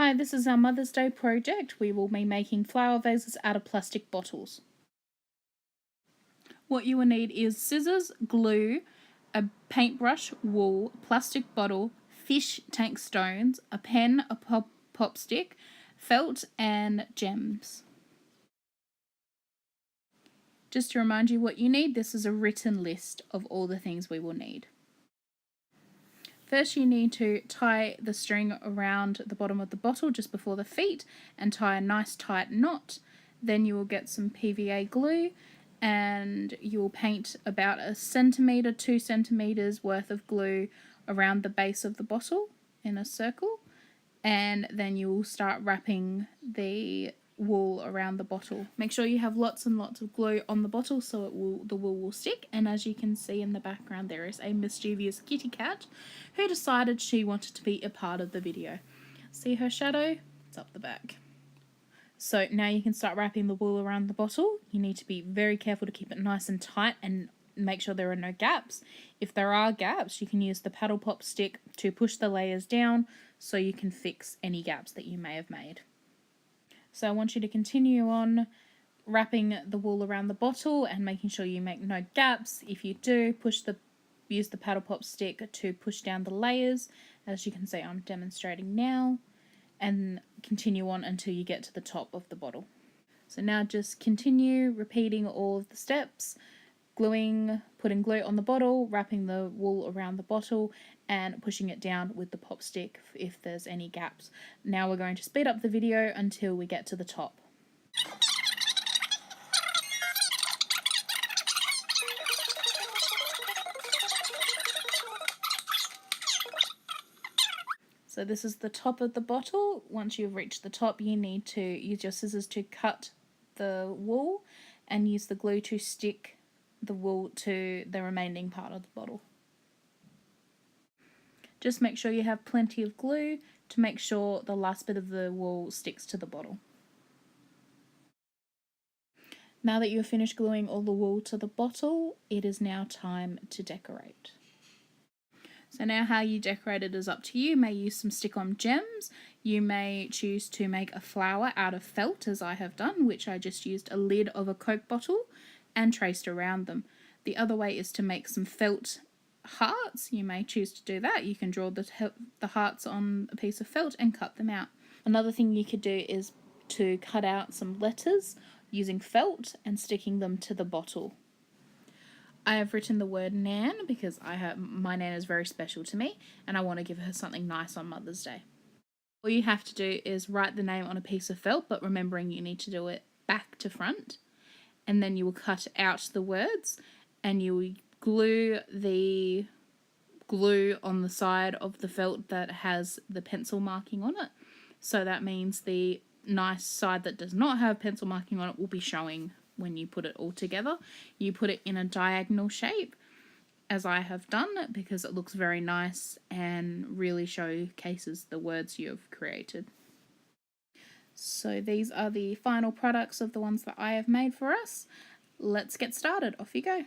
Hi, this is our Mother's Day project. We will be making flower vases out of plastic bottles. What you will need is scissors, glue, a paintbrush, wool, plastic bottle, fish tank stones, a pen, a pop stick, felt, and gems. Just to remind you what you need, this is a written list of all the things we will need. First, you need to tie the string around the bottom of the bottle just before the feet and tie a nice tight knot. Then you will get some PVA glue and you will paint about 1 centimetre, 2 centimetres worth of glue around the base of the bottle in a circle. And then you will start wrapping the wool around the bottle. Make sure you have lots and lots of glue on the bottle so the wool will stick. And as you can see in the background, there is a mischievous kitty cat who decided she wanted to be a part of the video. See her shadow? It's up the back. So now you can start wrapping the wool around the bottle. You need to be very careful to keep it nice and tight and make sure there are no gaps. If there are gaps, you can use the paddle pop stick to push the layers down so you can fix any gaps that you may have made. So I want you to continue on wrapping the wool around the bottle and making sure you make no gaps. If you do, use the paddle pop stick to push down the layers, as you can see I'm demonstrating now, and continue on until you get to the top of the bottle. So now just continue repeating all of the steps, putting glue on the bottle, wrapping the wool around the bottle, and pushing it down with the pop stick if there's any gaps. Now we're going to speed up the video until we get to the top. So this is the top of the bottle. Once you've reached the top, you need to use your scissors to cut the wool and use the glue to stick the wool to the remaining part of the bottle. Just make sure you have plenty of glue to make sure the last bit of the wool sticks to the bottle. Now that you've finished gluing all the wool to the bottle, it is now time to decorate. So now how you decorate it is up to you. You may use some stick-on gems. You may choose to make a flower out of felt, as I have done, which I just used a lid of a Coke bottle and traced around them. The other way is to make some felt hearts. You may choose to do that. You can draw the hearts on a piece of felt and cut them out. Another thing you could do is to cut out some letters using felt and sticking them to the bottle. I have written the word Nan because my Nan is very special to me and I want to give her something nice on Mother's Day. All you have to do is write the name on a piece of felt, but remembering you need to do it back to front, and then you will cut out the words and you will glue the glue on the side of the felt that has the pencil marking on it. So that means the nice side that does not have pencil marking on it will be showing when you put it all together. You put it in a diagonal shape, as I have done, because it looks very nice and really showcases the words you've created. So these are the final products of the ones that I have made for us. Let's get started. Off you go.